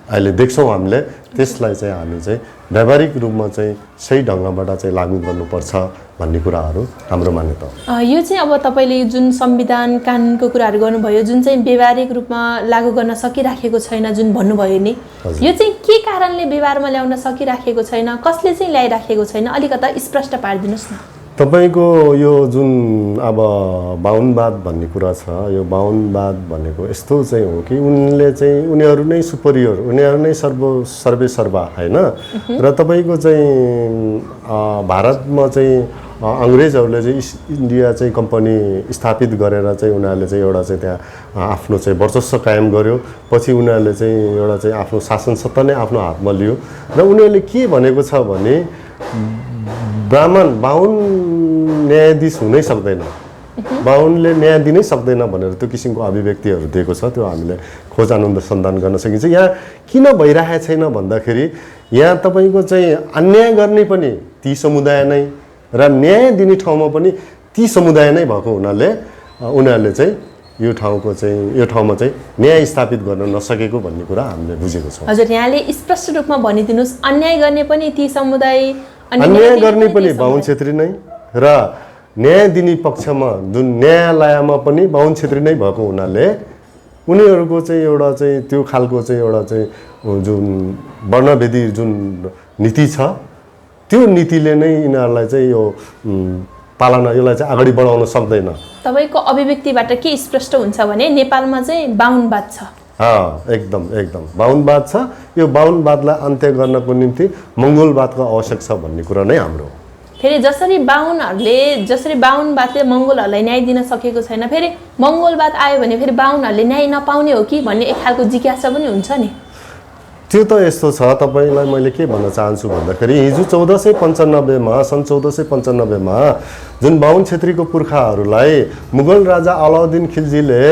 अहिले देख्छौँ हामीले, त्यसलाई चाहिँ हामी चाहिँ व्यावहारिक रूपमा चाहिँ सही ढङ्गबाट चाहिँ लागू गर्नुपर्छ भन्ने कुराहरू हाम्रो मान्यता हो। यो चाहिँ अब तपाईँले जुन संविधान कानुनको कुराहरू गर्नुभयो, जुन चाहिँ व्यावहारिक रूपमा लागू गर्न सकिराखेको छैन जुन भन्नुभयो नि, यो चाहिँ के कारणले व्यवहारमा ल्याउन सकिराखेको छैन, कसले चाहिँ ल्याइराखेको छैन, अलिकता स्पष्ट पारिदिनुहोस् न। तपाईँको यो जुन अब बाहुनवाद भन्ने कुरा छ, यो बाहुनवाद भनेको यस्तो चाहिँ हो कि उनले चाहिँ उनीहरू नै सुपरियर, उनीहरू नै सर्वे सर्वा, हैन। र तपाईँको चाहिँ भारतमा चाहिँ अङ्ग्रेजहरूले चाहिँ इस्ट इन्डिया चाहिँ कम्पनी स्थापित गरेर चाहिँ उनीहरूले चाहिँ एउटा चाहिँ त्यहाँ आफ्नो चाहिँ वर्चस्व कायम गर्यो। पछि उनीहरूले चाहिँ एउटा चाहिँ आफ्नो शासन सत्ता नै आफ्नो हातमा लियो र उनीहरूले के भनेको छ भने बाहुन न्यायाधीश हुनै सक्दैन, बाहुनले न्याय दिनै सक्दैन भनेर त्यो किसिमको अभिव्यक्तिहरू दिएको छ। त्यो हामीले खोज अनुसन्धान गर्न सकिन्छ। यहाँ किन भइरहेको छैन भन्दाखेरि यहाँ तपाईँको चाहिँ अन्याय गर्ने पनि ती समुदाय नै र न्याय दिने ठाउँमा पनि ती समुदाय नै भएको हुनाले उनीहरूले चाहिँ यो ठाउँमा चाहिँ न्याय स्थापित गर्न नसकेको भन्ने कुरा हामीले बुझेको छौँ। हजुर, यहाँले स्पष्ट रूपमा भनिदिनुहोस्, अन्याय गर्ने पनि ती समुदाय, अन्याय गर्ने पनि बाहुन क्षेत्री नै र न्याय दिने पक्षमा जुन न्यायालयमा पनि बाहुन क्षेत्री नै भएको हुनाले उनीहरूको चाहिँ एउटा चाहिँ त्यो खालको चाहिँ एउटा चाहिँ जुन वर्णभेदी जुन नीति छ त्यो नीतिले नै यिनीहरूलाई चाहिँ यो पालना यसलाई चाहिँ अगाडि बढाउन सक्दैन। तपाईँको अभिव्यक्तिबाट के स्पष्ट हुन्छ भने नेपालमा चाहिँ बाहुनवाद छ। एकदम बाहुनवाद छ। यो बाहुनवादलाई अन्त्य गर्नको निम्ति मङ्गोलवादको आवश्यक छ भन्ने कुरा नै हाम्रो। फेरि जसरी बाहुनवादले मङ्गोलहरूलाई न्याय दिन सकेको छैन, फेरि मङ्गोलवाद आयो भने फेरि बाहुनहरूले न्याय नपाउने हो कि भन्ने एक खालको जिज्ञासा पनि हुन्छ नि। त्यो त यस्तो छ, तपाईँलाई मैले के भन्न चाहन्छु भन्दाखेरि हिजो 1495मा सन् 1495मा जुन बाहुन क्षेत्रीको पुर्खाहरूलाई मुगल राजा अलाउद्दिन खिल्जीले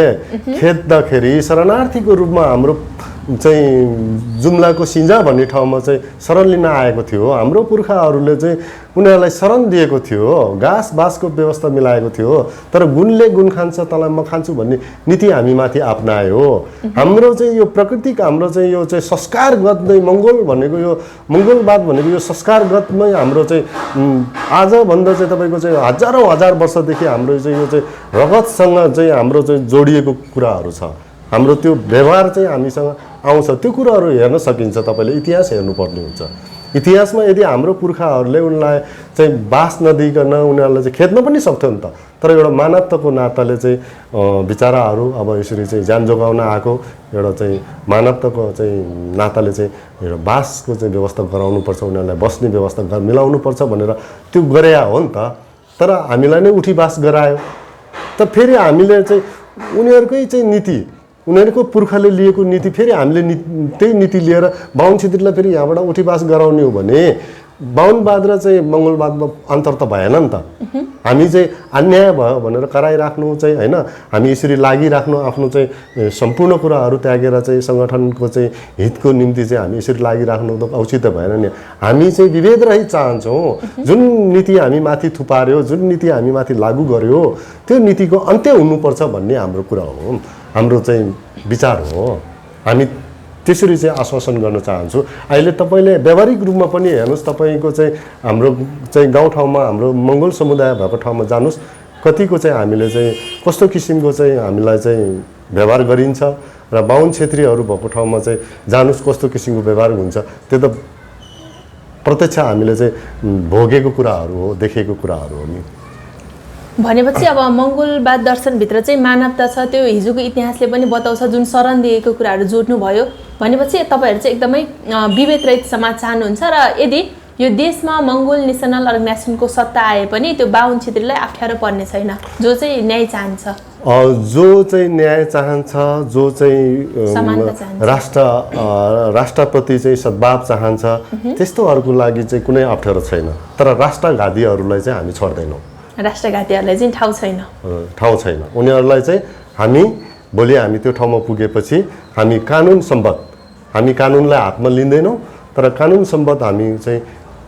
खेद्दाखेरि शरणार्थीको रूपमा हाम्रो चाहिँ जुम्लाको सिन्जा भन्ने ठाउँमा चाहिँ शरण लिन आएको थियो। हाम्रो पुर्खाहरूले चाहिँ उनीहरूलाई शरण दिएको थियो, घाँस बाँसको व्यवस्था मिलाएको थियो। तर गुणले गुण खान्छ तँलाई म खान्छु भन्ने नीति हामीमाथि अपनायो। हाम्रो चाहिँ यो प्राकृतिक हाम्रो चाहिँ यो चाहिँ संस्कारगत नै मङ्गोल भनेको यो मङ्गोलवाद भनेको यो संस्कारगतमै हाम्रो चाहिँ आजभन्दा चाहिँ तपाईँको चाहिँ हजारौँ हजार वर्षदेखि हाम्रो चाहिँ यो चाहिँ रगतसँग चाहिँ हाम्रो चाहिँ जोडिएको कुराहरू छ। हाम्रो त्यो व्यवहार चाहिँ हामीसँग आउँछ। त्यो कुराहरू हेर्न सकिन्छ। तपाईँले इतिहास हेर्नुपर्ने हुन्छ। इतिहासमा यदि हाम्रो पुर्खाहरूले उनलाई चाहिँ बास नदिइकन उनीहरूलाई चाहिँ खेद्न पनि सक्थ्यो नि त। तर एउटा मानवताको नाताले चाहिँ बिचाराहरू अब यसरी चाहिँ ज्यान जोगाउन आएको एउटा चाहिँ मानवताको चाहिँ नाताले चाहिँ एउटा बासको चाहिँ व्यवस्था गराउनुपर्छ, उनीहरूलाई बस्ने व्यवस्था मिलाउनुपर्छ भनेर त्यो गरे हो नि त। तर हामीलाई नै उठी बास गरायो। त फेरि हामीले चाहिँ उनीहरूकै चाहिँ नीति, उनीहरूको पुर्खाले लिएको नीति फेरि हामीले त्यही नीति लिएर बाहुन क्षेत्रीलाई फेरि यहाँबाट उठीबास गराउने हो भने बाहुनवाद र चाहिँ मङ्गोलवादमा अन्तर त भएन नि त। हामी चाहिँ अन्याय भयो भनेर कराइराख्नु चाहिँ होइन, हामी यसरी लागिराख्नु आफ्नो चाहिँ सम्पूर्ण कुराहरू त्यागेर चाहिँ सङ्गठनको चाहिँ हितको निम्ति चाहिँ हामी यसरी लागिराख्नु त औचित्य भएन नि। हामी चाहिँ विभेद रहित चाहन्छौँ। जुन नीति हामी माथि थुपार्यो, जुन नीति हामी माथि लागू गर्यो, त्यो नीतिको अन्त्य हुनुपर्छ भन्ने हाम्रो कुरा हो, हाम्रो चाहिँ विचार हो। हामी त्यसरी चाहिँ आश्वासन गर्न चाहन्छु। अहिले तपाईँले व्यावहारिक रूपमा पनि हेर्नुहोस्, तपाईँको चाहिँ हाम्रो चाहिँ गाउँठाउँमा हाम्रो मङ्गोल समुदाय भएको ठाउँमा जानुहोस्, कतिको चाहिँ हामीले चाहिँ कस्तो किसिमको चाहिँ हामीलाई चाहिँ व्यवहार गरिन्छ र बाहुन क्षेत्रीहरू भएको ठाउँमा चाहिँ जानुहोस् कस्तो किसिमको व्यवहार हुन्छ। त्यो त प्रत्यक्ष हामीले चाहिँ भोगेको कुराहरू हो, देखेको कुराहरू हो नि। भनेपछि अब मङ्गोलवाद दर्शनभित्र चाहिँ मानवता छ, त्यो हिजोको इतिहासले पनि बताउँछ। जुन शरण दिएको कुराहरू जोड्नु भयो भनेपछि तपाईँहरू चाहिँ एकदमै विभेद रहित समाज चाहनुहुन्छ। र यदि यो देशमा मङ्गोल नेसनल अर्गनाइजेसनको सत्ता आए पनि त्यो बाहुन क्षेत्रीलाई अप्ठ्यारो पर्ने छैन, जो चाहिँ न्याय चाहन्छ, जो चाहिँ न्याय चाहन्छ, जो चाहिँ राष्ट्रप्रति चाहिँ सद्भाव चाहन्छ, त्यस्तोहरूको लागि चाहिँ कुनै अप्ठ्यारो छैन। तर राष्ट्रघातीहरूलाई चाहिँ हामी छोड्दैनौँ। राष्ट्रघातीहरूलाई चाहिँ ठाउँ छैन। उनीहरूलाई चाहिँ हामी भोलि हामी त्यो ठाउँमा पुगेपछि हामी कानुन सम्बद्ध, हामी कानुनलाई हातमा लिँदैनौँ, तर कानुन सम्बद्ध हामी चाहिँ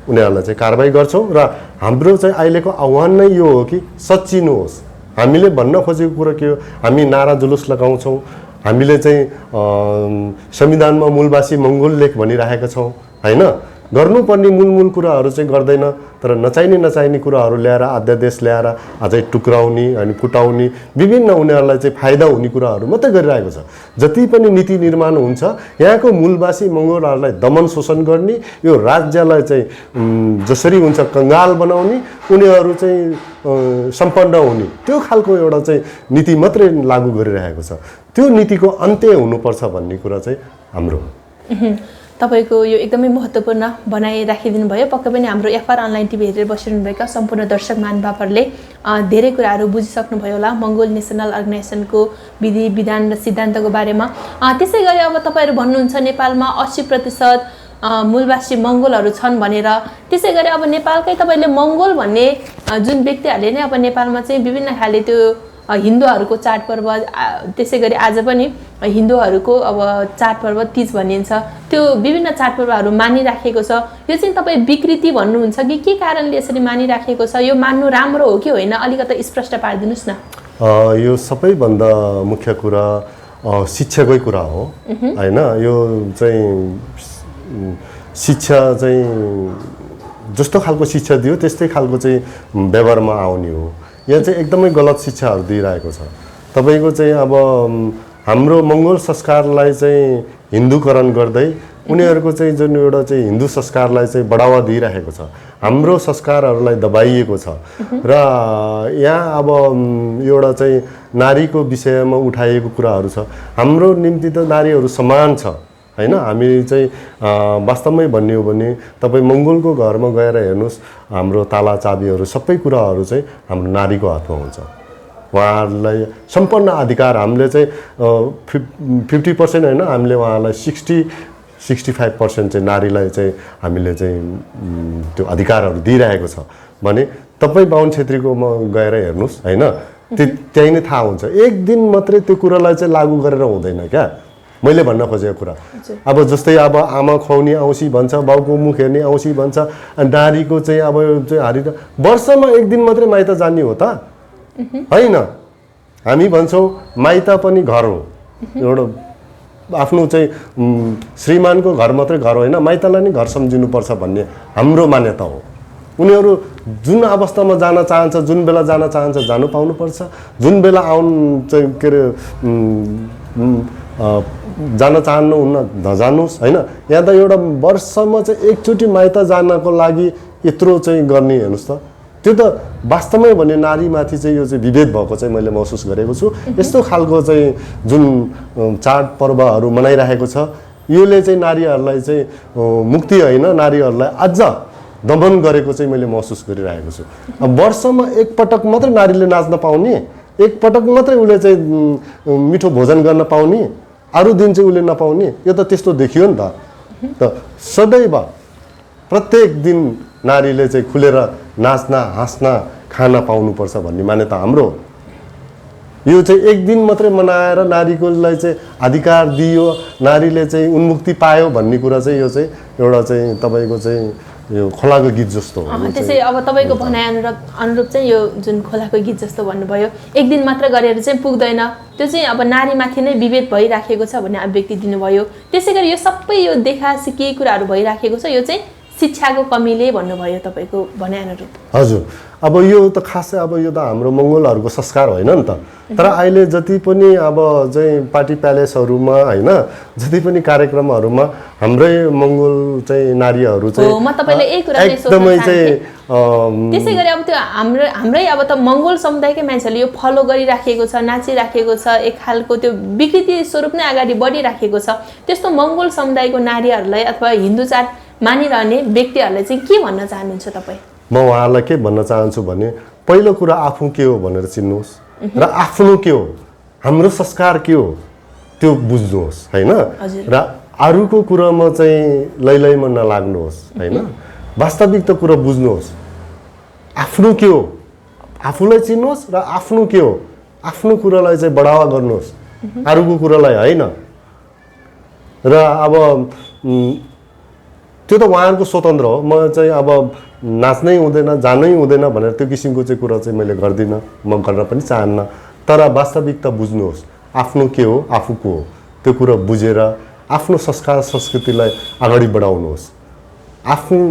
उनीहरूलाई चाहिँ कारबाही गर्छौँ। र हाम्रो चाहिँ अहिलेको आह्वान नै यो हो कि सच्चिनुहोस्। हामीले भन्न खोजेको कुरो के हो, हामी नारा जुलुस लगाउँछौँ, हामीले चाहिँ संविधानमा मूलवासी मङ्गोल लेख भनिरहेका छौँ होइन। गर्नुपर्ने मूल कुराहरू चाहिँ गर्दैन, तर नचाहिने कुराहरू ल्याएर अध्यादेश ल्याएर अझै टुक्राउने अनि फुटाउने विभिन्न उनीहरूलाई चाहिँ फाइदा हुने कुराहरू मात्रै गरिरहेको छ। जति पनि नीति निर्माण हुन्छ यहाँको मूलवासी मङ्गोलहरूलाई दमन शोषण गर्ने, यो राज्यलाई चाहिँ जसरी हुन्छ कङ्गाल बनाउने, उनीहरू चाहिँ सम्पन्न हुने, त्यो खालको एउटा चाहिँ नीति मात्रै लागू गरिरहेको छ। त्यो नीतिको अन्त्य हुनुपर्छ भन्ने कुरा चाहिँ हाम्रो। तपाईँको यो एकदमै महत्त्वपूर्ण बनाइराखिदिनु भयो। पक्कै पनि हाम्रो एफआर अनलाइन टिभी हेरेर बसिरहनुभएका सम्पूर्ण दर्शक महानुभावहरूले धेरै कुराहरू बुझिसक्नुभयो होला मङ्गोल नेसनल अर्गनाइजेसनको विधि विधान र सिद्धान्तको बारेमा। त्यसै गरी अब तपाईँहरू भन्नुहुन्छ नेपालमा 80% मूलवासी मङ्गोलहरू छन् भनेर। त्यसै गरी अब नेपालकै तपाईँले मङ्गोल भन्ने जुन व्यक्तिहरूले नै अब नेपालमा चाहिँ विभिन्न खाले त्यो हिन्दूहरूको चाडपर्व, त्यसै गरी आज पनि हिन्दूहरूको अब चाडपर्व तीज भनिन्छ, त्यो विभिन्न चाडपर्वहरू मानिराखेको छ। यो चाहिँ तपाईँ विकृति भन्नुहुन्छ कि के कारणले यसरी मानिराखेको छ? यो मान्नु राम्रो हो कि होइन, अलिकति स्पष्ट पारिदिनुहोस् न। यो सबैभन्दा मुख्य कुरा शिक्षाकै कुरा हो होइन। यो चाहिँ शिक्षा चाहिँ जस्तो खालको शिक्षा दियो त्यस्तै खालको चाहिँ व्यवहारमा आउने हो। यहाँ चाहिँ एकदमै गलत शिक्षाहरू दिइरहेको छ। तपाईँको चाहिँ अब हाम्रो मङ्गोल संस्कारलाई चाहिँ हिन्दूकरण गर्दै उनीहरूको चाहिँ जुन एउटा चाहिँ हिन्दू संस्कारलाई चाहिँ बढावा दिइरहेको छ, हाम्रो संस्कारहरूलाई दबाइएको छ। र यहाँ अब एउटा चाहिँ नारीको विषयमा उठाइएको कुराहरू छ। हाम्रो निम्ति त नारीहरू समान छ होइन। हामी चाहिँ वास्तवमै भन्ने हो भने तपाईँ मङ्गोलको घरमा गएर हेर्नुहोस्, हाम्रो ताला चाबीहरू सबै कुराहरू चाहिँ हाम्रो नारीको हातमा हुन्छ। उहाँहरूलाई सम्पूर्ण अधिकार हामीले चाहिँ 50% होइन, हामीले उहाँलाई 60-65% चाहिँ नारीलाई चाहिँ हामीले चाहिँ त्यो अधिकारहरू दिइरहेको छ भने तपाईँ बाहुन क्षेत्रीकोमा गएर हेर्नुहोस् होइन, त्यही नै थाहा हुन्छ। एक दिन मात्रै त्यो कुरालाई चाहिँ लागू गरेर हुँदैन क्या। मैले भन्न खोजेको कुरा। अब जस्तै अब आमा खुवाउने औँसी भन्छ, बाउको मुख हेर्ने औँसी भन्छ, नारीको चाहिँ अब चाहिँ वर्षमा एक दिन मात्रै माइत जाने हो त होइन। हामी भन्छौँ माइत पनि घर हो, एउटा आफ्नो चाहिँ श्रीमानको घर मात्रै घर होइन, माइतलाई नै घर सम्झिनुपर्छ भन्ने हाम्रो मान्यता हो। उनीहरू जुन अवस्थामा जान चाहन्छ, जुन बेला जान चाहन्छ जानु पाउनुपर्छ, जुन बेला आउनु चाहिँ के अरे जान चाहनुहुन्न नजानुहोस् होइन। यहाँ त एउटा वर्षमा चाहिँ एकचोटि माइत जानको लागि यत्रो चाहिँ गर्ने हेर्नुहोस् त, त्यो त वास्तवमै भने नारीमाथि चाहिँ यो चाहिँ विभेद भएको चाहिँ मैले महसुस गरेको छु। यस्तो खालको चाहिँ जुन चाडपर्वहरू मनाइरहेको छ योले चाहिँ नारीहरूलाई चाहिँ मुक्ति होइन, नारीहरूलाई अझ दमन गरेको चाहिँ मैले महसुस गरिरहेको छु। अब वर्षमा एकपटक मात्रै नारीले नाच्न पाउने, एकपटक मात्रै उसले चाहिँ मिठो भोजन गर्न पाउने, अरू दिन चाहिँ उसले नपाउने, यो त त्यस्तो देखियो नि त। सदैव प्रत्येक दिन नारीले चाहिँ खुलेर नाच्न हाँस्न खान पाउनुपर्छ भन्ने मान्यता हाम्रो। यो चाहिँ एक दिन मात्रै मनाएर नारीकोलाई चाहिँ अधिकार दियो, नारीले चाहिँ उन्मुक्ति पायो भन्ने कुरा चाहिँ यो चाहिँ एउटा चाहिँ तपाईँको चाहिँ यो खोलाको गीत जस्तो हो। त्यसै अब तपाईँको भनाइ अनुरूप चाहिँ यो जुन खोलाको गीत जस्तो भन्नुभयो, एक दिन मात्र गरेर चाहिँ पुग्दैन, त्यो चाहिँ अब नारीमाथि नै विभेद भइराखेको छ भन्ने अभिव्यक्ति दिनुभयो। त्यसै गरी यो सबै यो देखासी केही कुराहरू भइराखेको छ, यो चाहिँ शिक्षाको कमीले भन्नुभयो तपाईँको भनाइ अनुरूप। हजुर, अब यो त खासै अब यो त हाम्रो मङ्गोलहरूको संस्कार होइन नि त। तर अहिले जति पनि अब चाहिँ पार्टी प्यालेसहरूमा होइन, जति पनि कार्यक्रमहरूमा हाम्रै मङ्गोल चाहिँ नारीहरू चाहिँ म तपाईँलाई यही कुरा एकदमै चाहिँ त्यसै गरी अब त्यो हाम्रै अब त मङ्गोल समुदायकै मान्छेहरूले यो फलो गरिराखेको छ, नाचिराखेको छ, एक खालको त्यो विकृति स्वरूप नै अगाडि बढिराखेको छ। त्यस्तो मङ्गोल समुदायको नारीहरूलाई अथवा हिन्दू चाड मानिरहने व्यक्तिहरूलाई चाहिँ के भन्न चाहनुहुन्छ तपाईँ? म उहाँहरूलाई के भन्न चाहन्छु भने पहिलो कुरा आफू के हो भनेर चिन्नुहोस् र आफ्नो के हो, हाम्रो संस्कार के हो त्यो बुझ्नुहोस् होइन। र अरूको कुरामा चाहिँ लैलैमा नलाग्नुहोस् होइन। वास्तविकता कुरा बुझ्नुहोस्, आफ्नो के हो आफूलाई चिन्नुहोस् र आफ्नो के हो आफ्नो कुरालाई चाहिँ बढावा गर्नुहोस्, अरूको कुरालाई होइन। र अब त्यो त उहाँहरूको स्वतन्त्र हो, म चाहिँ अब नाच्नै हुँदैन जानै हुँदैन भनेर त्यो किसिमको चाहिँ कुरा चाहिँ मैले गर्दिनँ, म गर्न पनि चाहन्न। तर वास्तविकता बुझ्नुहोस्, आफ्नो के हो आफूको हो त्यो कुरा बुझेर आफ्नो संस्कार संस्कृतिलाई अगाडि बढाउनुहोस्। आफ्नो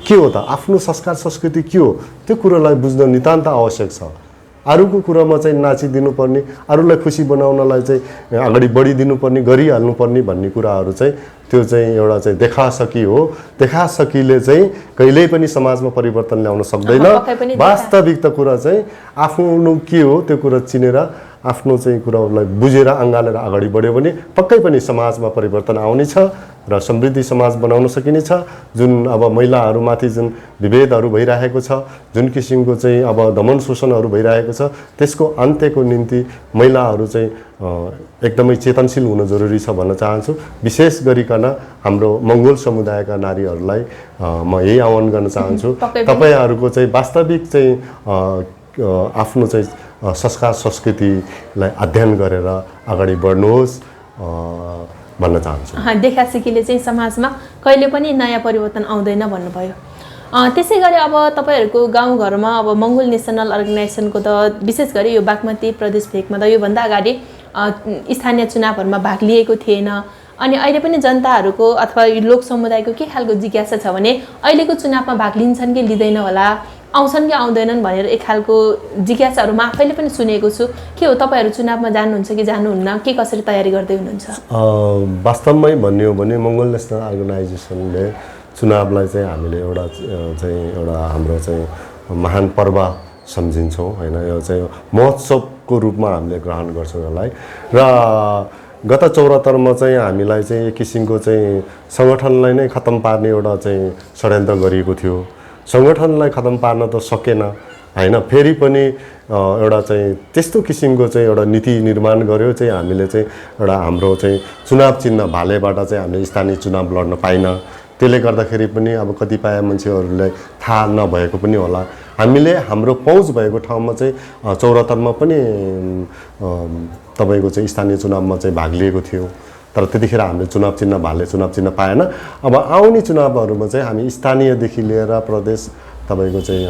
के हो त, आफ्नो संस्कार संस्कृति के हो त्यो कुरालाई बुझ्न नितान्त आवश्यक छ। अरूको कुरामा चाहिँ नाचिदिनु पर्ने, अरूलाई खुसी बनाउनलाई चाहिँ अगाडि बढिदिनु पर्ने, गरिहाल्नुपर्ने भन्ने कुराहरू चाहिँ त्यो चाहिँ एउटा चाहिँ देखासकी हो। देखासकीले चाहिँ कहिल्यै पनि समाजमा परिवर्तन ल्याउन सक्दैन। वास्तविकता कुरा चाहिँ आफ्नो के हो त्यो कुरा चिनेर आफ्नो चाहिँ कुराहरूलाई बुझेर अँगालेर अगाडि बढ्यो भने पक्कै पनि समाजमा परिवर्तन आउनेछ र समृद्धि समाज बनाउन सकिनेछ। जुन अब महिलाहरूमाथि जुन विभेदहरू भइरहेको छ, जुन किसिमको चाहिँ अब दमन शोषणहरू भइरहेको छ, त्यसको अन्त्यको निम्ति महिलाहरू चाहिँ एकदमै चेतनशील हुन जरुरी छ भन्न चाहन्छु। विशेष गरिकन हाम्रो मङ्गोल समुदायका नारीहरूलाई म यही आह्वान गर्न चाहन्छु, तपाईँहरूको चाहिँ वास्तविक चाहिँ आफ्नो चाहिँ संस्कार संस्कृतिलाई अध्ययन गरेर अगाडि बढ्नुहोस् भन्न चाहन्छु। देखासिकीले चाहिँ समाजमा कहिले पनि नयाँ परिवर्तन आउँदैन भन्नुभयो। त्यसै गरी अब तपाईँहरूको गाउँघरमा अब मङ्गोल नेसनल अर्गनाइजेसनको त विशेष गरी यो बागमती प्रदेश भेगमा त योभन्दा अगाडि स्थानीय चुनावहरूमा भाग लिएको थिएन। अनि अहिले पनि जनताहरूको अथवा लोक समुदायको के खालको जिज्ञासा छ भने अहिलेको चुनावमा भाग लिन्छन् कि लिँदैन होला, आउँछन् कि आउँदैनन् भनेर एक खालको जिज्ञासाहरू म आफैले पनि सुनेको छु। के हो तपाईँहरू चुनावमा जानुहुन्छ कि जानुहुन्न, के कसरी तयारी गर्दै हुनुहुन्छ? वास्तवमै भन्ने हो भने मङ्गोल नेसनल अर्गनाइजेसनले चुनावलाई चाहिँ हामीले एउटा हाम्रो चाहिँ महान पर्व सम्झिन्छौँ होइन। यो चाहिँ महोत्सवको रूपमा हामीले ग्रहण गर्छौँ यसलाई। र गत 74मा चाहिँ हामीलाई चाहिँ एक किसिमको चाहिँ सङ्गठनलाई नै खत्तम पार्ने एउटा चाहिँ षड्यन्त्र गरिएको थियो। सङ्गठनलाई खत्तम पार्न त सकेन होइन, फेरि पनि एउटा चाहिँ त्यस्तो किसिमको चाहिँ एउटा नीति निर्माण गर्यो चाहिँ हामीले चाहिँ एउटा हाम्रो चाहिँ चुनाव चिन्ह भालेबाट चाहिँ हामीले स्थानीय चुनाव लड्न पाइन। त्यसले गर्दाखेरि पनि अब कतिपय मान्छेहरूलाई थाहा नभएको पनि होला, हामीले हाम्रो पहुँच भएको ठाउँमा चाहिँ 74 मा पनि तपाईँको चाहिँ स्थानीय चुनावमा चाहिँ भाग लिएको थियो। तर त्यतिखेर हामीले चुनाव चिन्ह भाले चुनाव चिन्ह पाएन। अब आउने चुनावहरूमा चाहिँ हामी स्थानीयदेखि लिएर प्रदेश तपाईँको चाहिँ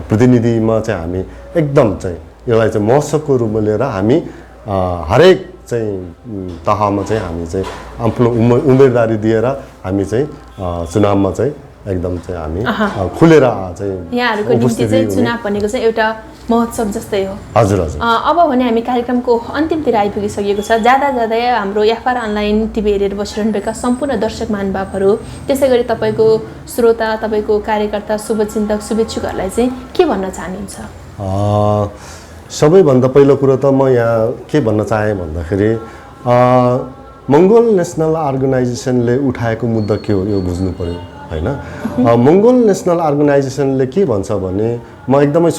प्रतिनिधिमा चाहिँ हामी एकदम चाहिँ यसलाई चाहिँ महोत्सवको रूपमा लिएर हामी हरेक चाहिँ तहमा चाहिँ हामी चाहिँ आफ्नो उम्मेदवारी दिएर हामी चाहिँ चुनावमा चाहिँ एकदम चाहिँ हामी खुलेर चाहिँ यहाँहरूको निम्ति चाहिँ चुनाव भनेको चाहिँ एउटा महोत्सव जस्तै हो। हजुर हजुर। अब भने हामी कार्यक्रमको अन्तिमतिर आइपुगिसकेको छ। जाँदा जाँदै हाम्रो याफार अनलाइन टिभी हेरेर बसिरहनुभएका सम्पूर्ण दर्शक महानुभावहरू, त्यसै गरी तपाईँको श्रोता, तपाईँको कार्यकर्ता, शुभचिन्तक, शुभेच्छुकहरूलाई चाहिँ के भन्न चाहनुहुन्छ? सबैभन्दा पहिलो कुरो त म यहाँ के भन्न चाहेँ भन्दाखेरि मङ्गोल नेसनल अर्गनाइजेसनले उठाएको मुद्दा के हो यो बुझ्नु पर्यो हैन। मङ्गोल नेसनल अर्गनाइजेसनले के भन्छ भने म एकदमै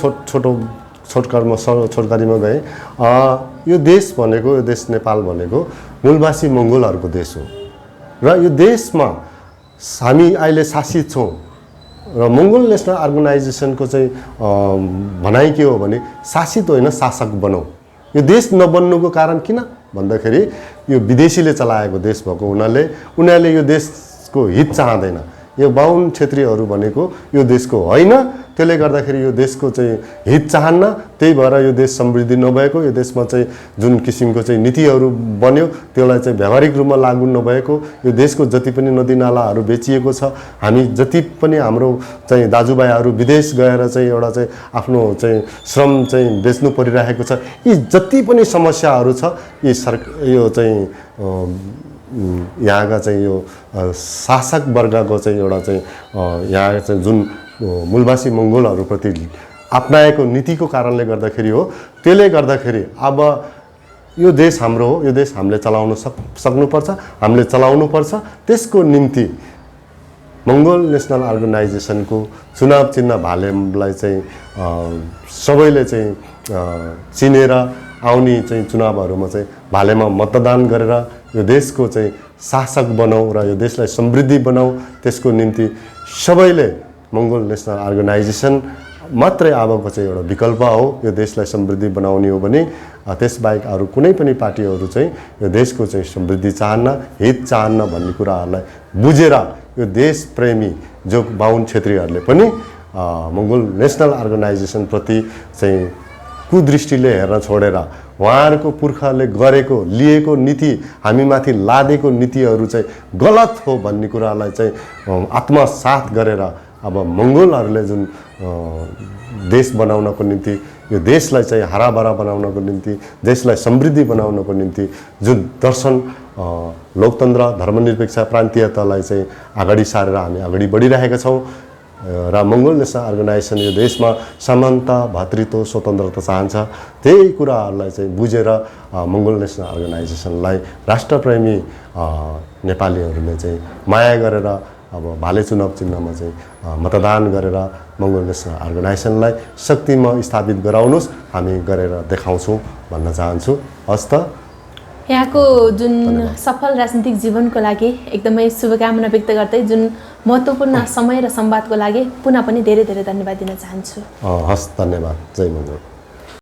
छोटकरीमा गएँ। यो देश भनेको, यो देश नेपाल भनेको मूलवासी मङ्गोलहरूको देश हो र यो देशमा हामी अहिले शासित छौँ र मङ्गोल नेसनल अर्गनाइजेसनको चाहिँ भनाइ के हो भने शासित होइन शासक बनाऊ। यो देश नबन्नुको कारण किन भन्दाखेरि यो विदेशीले चलाएको देश भएको हुनाले उनीहरूले यो देशको हित चाहँदैन। यो बाहुन क्षेत्रीहरू भनेको यो देशको होइन, त्यसले गर्दाखेरि यो देशको चाहिँ हित चाहन्न। त्यही भएर यो देश समृद्धि नभएको, यो देशमा चाहिँ जुन किसिमको चाहिँ नीतिहरू बन्यो त्यसलाई चाहिँ व्यावहारिक रूपमा लागू नभएको, यो देशको जति पनि नदीनालाहरू बेचिएको छ, हामी जति पनि हाम्रो चाहिँ दाजुभाइहरू विदेश गएर चाहिँ एउटा चाहिँ आफ्नो चाहिँ श्रम चाहिँ बेच्नु परिरहेको छ, यी जति पनि समस्याहरू छ यो चाहिँ यहाँका चाहिँ यो शासक वर्गको चाहिँ एउटा चाहिँ यहाँ चाहिँ जुन मूलवासी मङ्गोलहरूप्रति अपनाएको नीतिको कारणले गर्दाखेरि हो। त्यसले गर्दाखेरि अब यो देश हाम्रो हो, यो देश हामीले चलाउन सक्नुपर्छ, हामीले चलाउनुपर्छ। त्यसको निम्ति मङ्गोल नेसनल अर्गनाइजेसनको चुनाव चिन्ह भालेलाई चाहिँ सबैले चाहिँ चिनेर आउने चाहिँ चुनावहरूमा चाहिँ भालेमा मतदान गरेर यो देशको चाहिँ शासक बनाऊ र यो देशलाई समृद्धि बनाऊ। त्यसको निम्ति सबैले मङ्गोल नेसनल अर्गनाइजेसन मात्रै अबको चाहिँ एउटा विकल्प हो। यो देशलाई समृद्धि बनाउने हो भने त्यसबाहेक अरू कुनै पनि पार्टीहरू चाहिँ यो देशको चाहिँ समृद्धि चाहन्न, हित चाहन्न भन्ने कुराहरूलाई बुझेर यो देश प्रेमी जो बाहुन क्षेत्रीहरूले पनि मङ्गोल नेसनल अर्गनाइजेसनप्रति चाहिँ कुदृष्टिले हेर्न छोडेर उहाँहरूको पुर्खाले गरेको लिएको नीति, हामीमाथि लादेको नीतिहरू चाहिँ गलत हो भन्ने कुरालाई चाहिँ आत्मसात गरेर अब मङ्गोलहरूले जुन देश बनाउनको निम्ति, यो देशलाई चाहिँ हराभरा बनाउनको निम्ति, देशलाई समृद्धि बनाउनको निम्ति जुन दर्शन लोकतन्त्र, धर्मनिरपेक्ष, प्रान्तीयतालाई चाहिँ अगाडि सारेर हामी अगाडि बढिरहेका छौँ र मङ्गोल नेसनल अर्गनाइजेसन यो देशमा समानता, भातृत्व, स्वतन्त्रता चाहन्छ। त्यही कुराहरूलाई चाहिँ बुझेर मङ्गोल नेसनल अर्गनाइजेसनलाई राष्ट्रप्रेमी नेपालीहरूले चाहिँ माया गरेर अब भाले चुनाव चिन्हमा चाहिँ मतदान गरेर मङ्गोल नेसनल अर्गनाइजेसनलाई शक्तिमा स्थापित गराउनुहोस्, हामी गरेर देखाउँछौँ भन्न चाहन्छु। हस् त। यहाँको जुन सफल राजनीतिक जीवनको लागि एकदमै शुभकामना व्यक्त गर्दै जुन महत्त्वपूर्ण समय र संवादको लागि पुनः पनि धेरै धेरै धन्यवाद दिन चाहन्छु। हस्, धन्यवाद। जय मङ्गल।